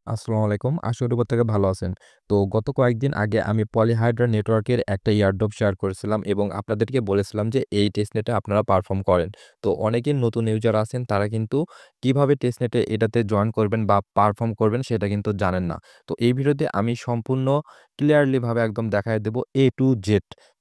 আসসালামু আলাইকুম। আশা করি প্রত্যেকে ভালো আছেন। তো গত কয়েকদিন আগে আমি পলিহাইড্রা নেটওয়ার্কের একটা এয়ারড্রপ শেয়ার করেছিলাম এবং আপনাদেরকে বলেছিলাম যে এই টেস্টনেটে আপনারা পারফর্ম করেন। তো অনেকেই নতুন ইউজার আছেন তারা কিন্তু কিভাবে টেস্টনেটে এটাতে জয়েন করবেন বা পারফর্ম করবেন সেটা কিন্তু জানেন না। তো এই ভিডিওতে আমি সম্পূর্ণ ক্লিয়ারলি ভাবে একদম দেখায় দেব A to Z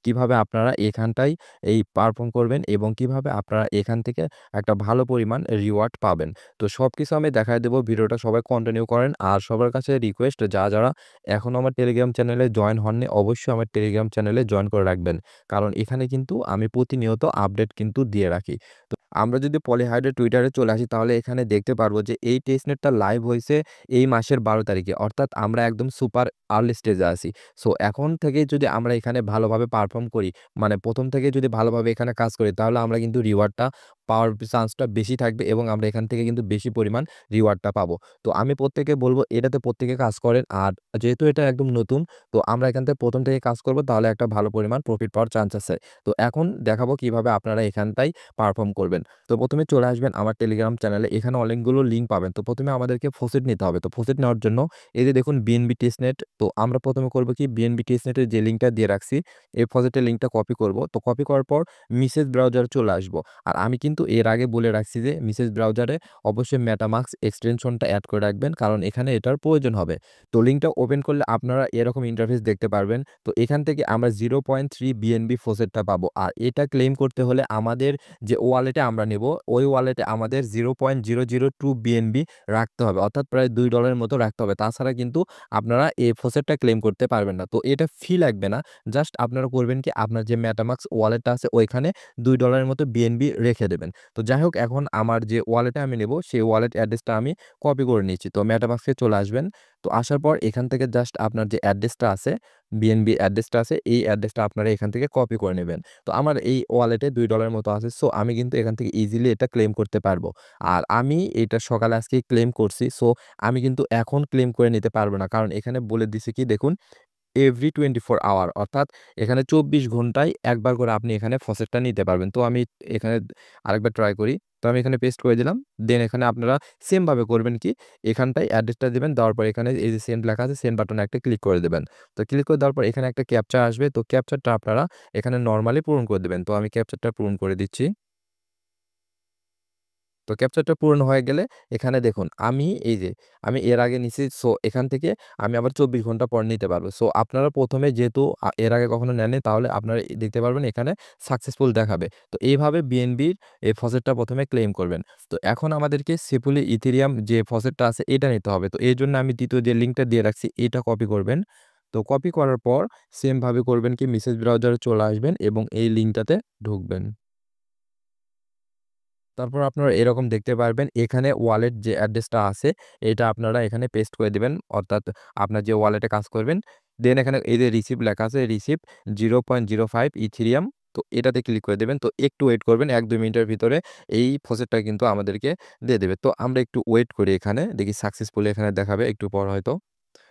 কিভাবে আপনারা এখানটায় এই পারফর্ম করবেন এবং কিভাবে আপনারা এখান থেকে একটা ভালো পরিমাণ রিওয়ার্ড পাবেন। তো সবকিছু আমি দেখায় দেব। ভিডিওটা সবাই কন্টিনিউ করেন। আর সবার কাছে রিকোয়েস্ট যারা এখনো আমার টেলিগ্রাম চ্যানেলে জয়েন হননি অবশ্যই আমার টেলিগ্রাম চ্যানেলে জয়েন করে রাখবেন। কারণ এখানে কিন্তু আমি প্রতিনিয়ত আপডেট কিন্তু দিয়ে রাখি। তো আমরা যদি পলিহাইডের টুইটারে চলে আসি তাহলে এখানে দেখতে পারবো যে এই টেস্টনেটটা লাইভ হইছে এই মাসের ১২ তারিখে। অর্থাৎ আমরা একদম সুপার আর্লি স্টেজে আছি। সো এখন থেকেই যদি আমরা এখানে ভালোভাবে পারফর্ম করি, মানে ১ম থেকে যদি ভালোভাবে এখানে কাজ করি তাহলে আমরা কিন্তু রিওয়ার্ডটা পাওয়ার চান্সটা বেশি থাকবে এবং আমরা এখান থেকে কিন্তু বেশি পরিমাণ রিওয়ার্ডটা পাবো। তো আমি প্রত্যেককে বলবো এটাতে প্রত্যেকে কাজ করেন। আর যেহেতু এটা একদম নতুন, তো আমরা এখান থেকে ১ম থেকে কাজ করব তাহলে একটা ভালো পরিমাণ প্রফিট পাওয়ার চান্স আছে। তো এখন দেখাবো কিভাবে আপনারা এখানটায় পারফর্ম করবেন। তো ১ম এ চলে আসবেন আমার টেলিগ্রাম চ্যানেলে। এখানে অনেকগুলো লিঙ্ক পাবেন। তো ১ম এ আমাদেরকে ফসেট নিতে হবে। তো ফসেট নেওয়ার জন্য এই যে দেখুন বিএনবি টেস্টনেট। তো আমরা ১ম এ করব কি বিএনবি টেস্টনেটের যে লিঙ্কটা দিয়ে রাখছি, এই ফসেটের লিঙ্কটা কপি করব। তো কপি করার পর মেসেজ ব্রাউজারে চলে আসব। আর আমি কিন্তু এর আগে বলে রাখছি যে মেসেজ ব্রাউজারে অবশ্যই মেটামাস্ক এক্সটেনশনটা এড করে রাখবেন কারণ এখানে এটার প্রয়োজন হবে। তো লিঙ্কটা ওপেন করলে আপনারা এরকম ইন্টারফেস দেখতে পারবেন। তো এখান থেকে আমরা 0.3 বিএনবি ফসেটটা পাবো। আর এটা ক্লেম করতে হলে আমাদের যে ওয়ালেটে আমরা নেব, ওই ওয়ালেটে আমাদের 0.002 বিএনবি রাখতে হবে। অর্থাৎ প্রায় $2 মতো রাখতে হবে। তাছাড়া কিন্তু আপনারা এই ফসেটটা ক্লেম করতে পারবেন না। তো এটা ফি লাগবে না। জাস্ট আপনারা করবেন কি আপনার যে মেটামাস্ক ওয়ালেটটা আছে ওইখানে $2 মতো বিএনবি রেখে দেবেন। তো যাই হোক এখন আমার যে ওয়ালেটে আমি নেব সেই ওয়ালেট অ্যাড্রেসটা আমি কপি করে নিচ্ছি। তো মেটামাস্কে চলে আসবেন। তো আসার পর এখান থেকে জাস্ট আপনার যে অ্যাড্রেসটা আছে, বিএনবি অ্যাড্রেসটা আছে এই অ্যাড্রেসটা আপনারা এখান থেকে কপি করে নেবেন। তো আমার এই ওয়ালেটে $2 মতো আছে। সো আমি কিন্তু এখান থেকে ইজিলি এটা ক্লেম করতে পারবো। আর আমি এটা সকালে আজকেই ক্লেম করছি। সো আমি কিন্তু এখন ক্লেম করে নিতে পারব না। কারণ এখানে বলে দিছে কি দেখুন এভরি 24 আওয়ার অর্থাৎ এখানে ২৪ ঘন্টায় একবার করে আপনি এখানে ফসেটটা নিতে পারবেন। তো আমি এখানে আরেকবার ট্রাই করি। তো আমি এখানে পেস্ট করে দিলাম। দেন এখানে আপনারা সেম ভাবে করবেন কি এখানটায় অ্যাড্রেসটা দিবেন। দেওয়ার পর এখানে এই যে সেন্ড লেখা আছে সেন্ড বাটনে একটা ক্লিক করে দিবেন। তো ক্লিক করে দেওয়ার পর এখানে একটা ক্যাপচা আসবে। তো ক্যাপচাটা আপনারা এখানে নরমালি পূরণ করে দিবেন। তো আমি ক্যাপচাটা পূরণ করে দিচ্ছি। তো ক্যাপচারটা পূরণ হয়ে গেলে এখানে দেখুন আমি এই যে আমি এর আগে নিছি সো এখান থেকে আমি আবার ২৪ ঘন্টা পর নিতে পারবো। সো আপনারা ১ম এ যেহেতু এর আগে কখনো নেননি তাহলে আপনারা দেখতে পারবেন এখানে সাকসেসফুল দেখাবে। তো এইভাবে বিএনবির এই ফসেটটা ১ম এ ক্লেম করবেন। তো এখন আমাদেরকে সেফুলি ইথেরিয়াম যে ফসেটটা আছে এটা নিতে হবে। তো এজন্য আমি ২য় যে লিঙ্কটা দিয়ে রাখছি এটা কপি করবেন। তো কপি করার পর সেম ভাবে করবেন কি মেসেজ ব্রাউজারে চলে আসবেন এবং এই লিঙ্কটাতে ঢুকবেন। তারপর আপনারা এরকম দেখতে পারবেন এখানে ওয়ালেট যে অ্যাড্রেসটা আছে এটা আপনারা এখানে পেস্ট করে দিবেন। অর্থাৎ আপনার যে ওয়ালেটে কাজ করবেন। দেন এখানে এই যে রিসিভ লেখা আছে রিসিভ 0.05 ইথেরিয়াম। তো এটাতে ক্লিক করে দিবেন। তো একটু ওয়েট করবেন ১-২ মিনিটের ভিতরে এই প্রসেসটা কিন্তু আমাদেরকে দিয়ে দেবে। তো আমরা একটু ওয়েট করি এখানে দেখি সাকসেসফুলি এখানে দেখাবে একটু পর হয়তো।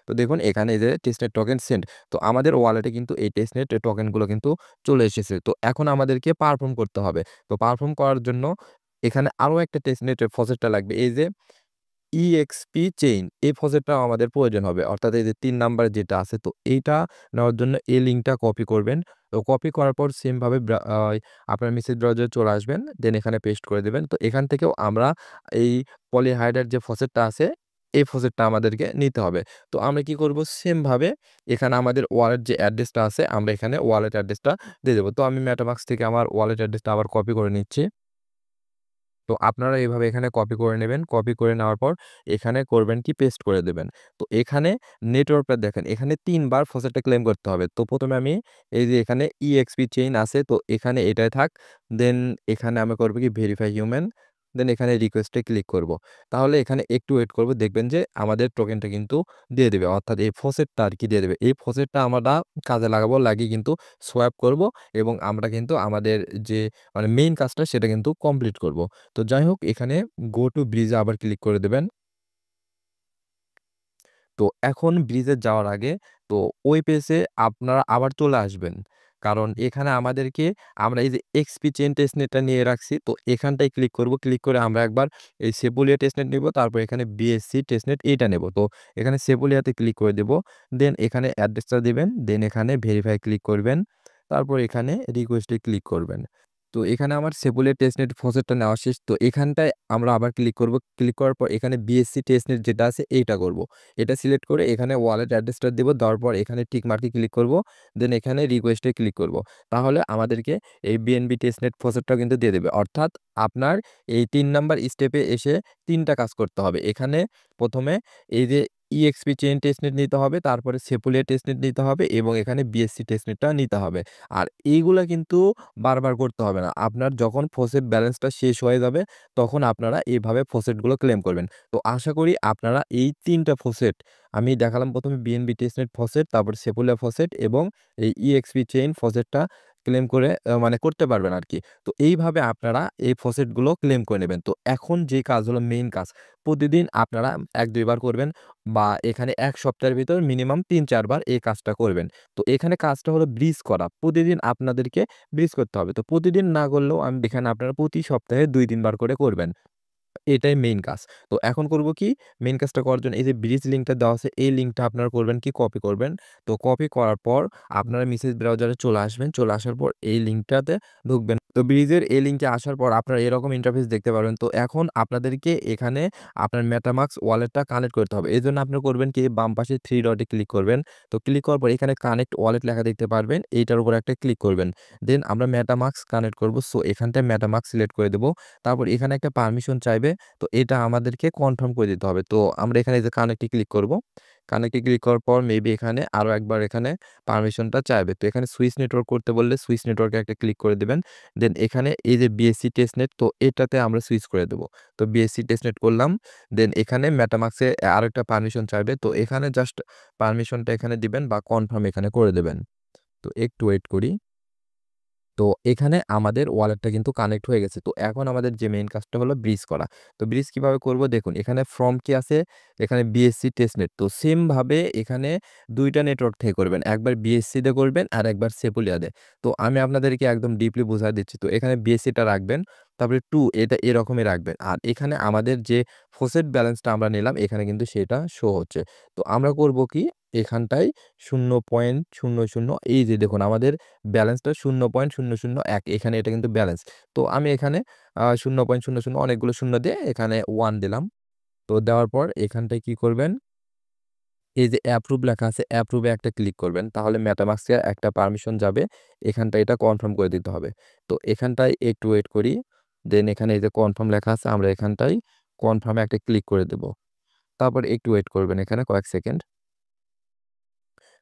তো দেখুন এখানে এই যে টেস্টনেট টোকেন সেন্ড। তো আমাদের ওয়ালেটে কিন্তু এই টেস্টনেট টোকেনগুলো কিন্তু চলে এসেছে। তো এখন আমাদেরকে পারফর্ম করতে হবে। তো পারফর্ম করার জন্য এখানে আরো একটা টেস্টনেটের ফসেটটা লাগবে। এই যে EXP চেইন এই ফসেটটাও আমাদের প্রয়োজন হবে। অর্থাৎ এই যে ৩ নাম্বার যেটা আছে তো এইটা নেওয়ার জন্য এই লিঙ্কটা কপি করবেন। তো কপি করার পর সেম ভাবে আপনার মেসেজ ব্রাউজারে চলে আসবেন। দেন এখানে পেস্ট করে দিবেন। তো এখান থেকেও আমরা এই পলিহাইডার যে ফসেটটা আছে এই ফসেটটা আমাদেরকে নিতে হবে। তো আমরা কি করব সেম ভাবে এখানে আমাদের ওয়ালেট যে অ্যাড্রেসটা আছে আমরা এখানে ওয়ালেট অ্যাড্রেসটা দিয়ে দেব। তো আমি মেটামাস্ক থেকে আমার ওয়ালেট অ্যাড্রেসটা আবার কপি করে নিচ্ছি। তো আপনারা এভাবে এখানে কপি করে নেবেন। কপি করে নেওয়ার পর এখানে করবেন কি পেস্ট করে দেবেন। তো এখানে নেটওয়ার্কটা দেখেন এখানে ৩ বার ফসেটটা ক্লেম করতে হবে। তো ১ম এ আমি এই যে এখানে EXP চেইন আছে তো এখানে এটাই থাক। দেন এখানে আমি করব কি ভেরিফাই হিউম্যান। দেন এখানে রিকোয়েস্ট এ ক্লিক করব। তাহলে এখানে একটু ওয়েট করব দেখবেন যে আমাদের টোকেনটা কিন্তু দিয়ে দিবে। অর্থাৎ এই ফসেটটা আরকি দিয়ে দিবে। এই ফসেটটা আমরা কাজে লাগাবো লাগিয়ে কিন্তু সোয়াপ করব এবং আমরা কিন্তু আমাদের যে মানে মেইন কাজটা সেটা কিন্তু কমপ্লিট করব। তো যাই হোক এখানে গো টু ব্রিজ এ আবার ক্লিক করে দেবেন। তো এখন ব্রিজে যাওয়ার আগে তো ওই পেজে আপনারা আবার চলে আসবেন। কারণ এখানে আমাদেরকে আমরা এই যে এক্সপি চেইন টেস্টনেটটা নিয়ে রাখছি। তো এখানটায় ক্লিক করব। ক্লিক করে আমরা একবার এই সেপোলিয়া টেস্টনেট নিব। তারপর এখানে বিএসসি টেস্টনেট এইটা নেব। তো এখানে সেপোলিয়াতে ক্লিক করে দেব। দেন এখানে অ্যাড্রেসটা দিবেন। দেন এখানে ভেরিফাই ক্লিক করবেন। তারপর এখানে রিকোয়েস্টে ক্লিক করবেন। তো এখানে আমার সেপোলিয়া টেস্টনেট ফসেটটা নেওয়া শেষ। তো এখানটায় আমরা আবার ক্লিক করব। ক্লিক করার পর এখানে বিএসসি টেস্টনেট যেটা আছে এইটা করব। এটা সিলেক্ট করে এখানে ওয়ালেট অ্যাড্রেসটা দিব। দেওয়ার পর এখানে টিক মার্কে ক্লিক করব। দেন এখানে রিকোয়েস্টে ক্লিক করব। তাহলে আমাদেরকে এই বিএনবি টেস্টনেট ফসেটটাও কিন্তু দিয়ে দেবে। অর্থাৎ আপনার এই ৩ নাম্বার স্টেপে এসে ৩ টা কাজ করতে হবে। এখানে ১ম এ এই যে ইএক্সপি চেইন টেস্টনেট নিতে হবে, তারপরে সেপোলিয়া টেস্টনেট নিতে হবে এবং এখানে বিএসসি টেস্টনেটটা নিতে হবে। আর এইগুলা কিন্তু বারবার করতে হবে না। আপনার যখন ফসেট ব্যালেন্সটা শেষ হয়ে যাবে, তখন আপনারা এভাবে ফসেটগুলো ক্লেম করবেন। তো আশা করি আপনারা এই ৩ টা ফসেট আমি দেখালাম ১ম এ বিএনবি টেস্টনেট ফসেট, তারপর সেপোলিয়া ফসেট এবং এই ইএক্সপি চেইন ফসেটটা ক্লেম করে মানে করতে পারবেন আরকি। তো এইভাবে আপনারা এই ফসেটগুলো ক্লেম করে নেবেন। তো এখন যে কাজ হলো মেইন কাজ, প্রতিদিন আপনারা ১-২ বার করবেন বা এখানে ১ সপ্তাহের ভিতর মিনিমাম ৩-৪ বার এই কাজটা করবেন। তো এখানে কাজটা হলো ব্রিজ করা। প্রতিদিন আপনাদেরকে ব্রিজ করতে হবে। তো প্রতিদিন না করলেও আমি এখানে আপনারা প্রতি সপ্তাহে ২-৩ বার করে করবেন। এটাই মেইন কাজ। তো এখন করব কি? মেইন কাজটা করার জন্য এই যে ব্রিজ লিঙ্কটা দেওয়া আছে, এই লিঙ্কটা আপনারা করবেন কি? কপি করবেন। তো কপি করার পর আপনারা মেসেজ ব্রাউজারে চলে আসবেন। চলে আসার পর এই লিঙ্কটাতে ঢুকবেন। তো ব্রিজের এই লিঙ্কে আসার পর আপনারা এরকম ইন্টারফেস দেখতে পারবেন। তো এখন আপনাদেরকে এখানে আপনার মেটামাস্ক ওয়ালেটটা কানেক্ট করতে হবে। এজন্য আপনারা করবেন কি? বাম পাশে 3 ডটে ক্লিক করবেন। তো ক্লিক করার পর এখানে কানেক্ট ওয়ালেট লেখা দেখতে পারবেন। এইটার উপর একটা ক্লিক করবেন। দেন আমরা মেটামাস্ক কানেক্ট করব। সো এখানটায় মেটামাস্ক সিলেক্ট করে দেব। তারপর এখানে একটা পারমিশন চাইবে। তো এটা আমাদেরকে কনফার্ম করে দিতে হবে। তো আমরা এখানে এই যে কানেক্টে ক্লিক করব। কানেক্টে ক্লিক করার পর মেবি এখানে আরো একবার এখানে পারমিশনটা চাইবে। তো এখানে সুইচ নেটওয়ার্ক করতে বললে সুইচ নেটওয়ার্কে একটা ক্লিক করে দিবেন। দেন এখানে এই যে বিএসসি টেস্টনেট তো এটাতে আমরা সুইচ করে দেব। তো বিএসসি টেস্টনেট করলাম। দেন এখানে মেটামাস্কে আরেকটা পারমিশন চাইবে। তো এখানে জাস্ট পারমিশনটা এখানে দিবেন বা কনফার্ম এখানে করে দেবেন। তো একটু ওয়েট করি। তো এখানে আমাদের ওয়ালেটটা কিন্তু কানেক্ট হয়ে গেছে। তো এখন আমাদের যে মেইন কাজটা হলো ব্রিজ করা। তো ব্রিজ কিভাবে করব দেখুন এখানে ফ্রম কি আছে, এখানে বিএসসি টেস্টনেট। তো সেম ভাবে এখানে ২ টা নেটওয়ার্ক থেকে করবেন। একবার বিএসসি দিয়ে করবেন আর একবার সেপুলিয়া দিয়ে। তো আমি আপনাদেরকে একদম ডিপলি বুঝায় দিচ্ছি। তো এখানে বিএসসিটা রাখবেন। তারপরে ২ এটা এরকমই রাখবেন। আর এখানে আমাদের যে ফসেট ব্যালেন্সটা আমরা নিলাম এখানে কিন্তু সেটা শো হচ্ছে। তো আমরা করব কি এখানটায় ০.০০ এই যে দেখুন আমাদের ব্যালেন্সটা ০.০০১ এখানে এটা কিন্তু ব্যালেন্স। তো আমি এখানে ০.০০ অনেকগুলো শূন্য দিয়ে এখানে ১ দিলাম। তো দেওয়ার পর এখানটায় কি করবেন? এই যে অ্যাপ্রুভ লেখা আছে, অ্যাপ্রুভ এ একটা ক্লিক করবেন। তাহলে মেটামাস্কে একটা পারমিশন যাবে। এখানটায় এটা কনফার্ম করে দিতে হবে। তো এখানটায় একটু ওয়েট করি। দেন এখানে এই যে কনফার্ম লেখা আছে আমরা এখানটায় কনফার্ম এ একটা ক্লিক করে দেব। তারপর একটু ওয়েট করবেন এখানে কয়েক সেকেন্ড।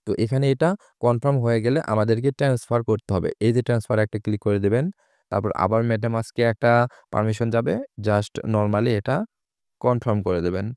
তো এখানে এটা কনফার্ম হয়ে গেলে আমাদেরকে ট্রান্সফার করতে হবে। এই যে ট্রান্সফার একটা ক্লিক করে দিবেন। তারপর আবার মেটামাস্কে একটা পারমিশন যাবে। জাস্ট নরমালি এটা কনফার্ম করে দেবেন।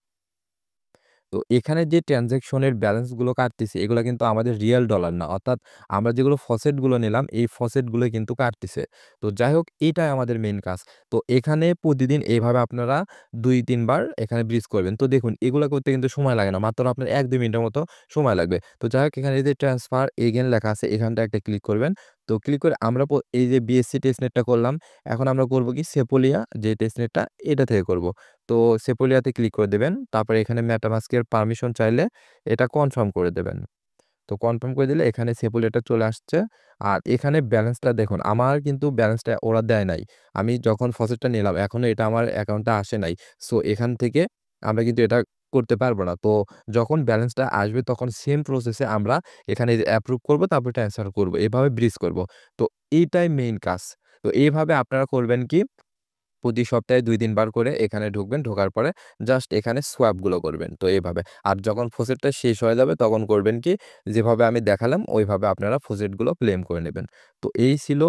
তো এখানে যে ট্রান্সেকশনের ব্যালেন্সগুলো কাটতিছে এগুলা কিন্তু আমাদের রিয়াল ডলার না। অর্থাৎ আমরা যেগুলো ফসেটগুলো নিলাম এই ফসেটগুলো কিন্তু কাটতিছে। তো যাই হোক এটাই আমাদের মেইন কাজ। তো এখানে প্রতিদিন এভাবে আপনারা ২-৩ বার এখানে ব্রিজ করবেন। তো দেখুন এগুলা করতে কিন্তু সময় লাগে না। মাত্র আপনার ১-২ মিনিটের মতো সময় লাগবে। তো যাই হোক এখানে এই যে ট্রান্সফার এগেইন লেখা আছে এখানটায় একটা ক্লিক করবেন। তো ক্লিক করে আমরা এই যে বিএসসি টেস্টনেটটা করলাম। এখন আমরা করব কি সেপোলিয়া যে টেস্টনেটটা এটা থেকে করব। তো সেপোলিয়াতে ক্লিক করে দেবেন। তারপরে এখানে মেটামাস্কের পারমিশন চাইলে এটা কনফার্ম করে দেবেন। তো কনফার্ম করে দিলে এখানে সেপোলিয়াটা চলে আসছে। আর এখানে ব্যালেন্সটা দেখুন, আমার কিন্তু ব্যালেন্সটা ওরা দেয় নাই। আমি যখন ফসেটটা নিলাম এখনো এটা আমার অ্যাকাউন্টে আসে নাই। সো এখান থেকে আমরা কিন্তু এটা করতে পারবো না। তো যখন ব্যালেন্সটা আসবে তখন সেম প্রসেসে আমরা এখানে অ্যাপ্রুভ করব তারপর ট্রান্সফার করব। এভাবে ব্রিজ করব। তো এইটাই মেইন কাজ। তো এইভাবে আপনারা করবেন কি প্রতি সপ্তাহে ২-৩ বার করে এখানে ঢুকবেন। ঢোকার পরে জাস্ট এখানে সোয়াপ গুলো করবেন। তো এভাবে। আর যখন ফসেটটা শেষ হয়ে যাবে তখন করবেন কি যেভাবে আমি দেখালাম ওইভাবে আপনারা ফসেট গুলো ক্লেম করে নেবেন। তো এই ছিল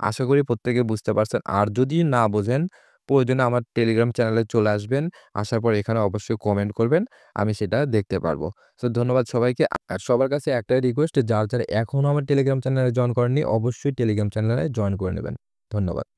আশা করি প্রত্যেকে বুঝতে পারছেন। আর যদি না বোঝেন প্রয়োজনে আমার টেলিগ্রাম চ্যানেলে চলে আসবেন। আসার পর এখানে অবশ্যই কমেন্ট করবেন। আমি সেটা দেখতে পারবো। সো ধন্যবাদ সবাইকে। আর সবার কাছে একটাই রিকোয়েস্ট যারা এখনো আমার টেলিগ্রাম চ্যানেলে জয়েন করেননি অবশ্যই টেলিগ্রাম চ্যানেলে জয়েন করে নেবেন। ধন্যবাদ।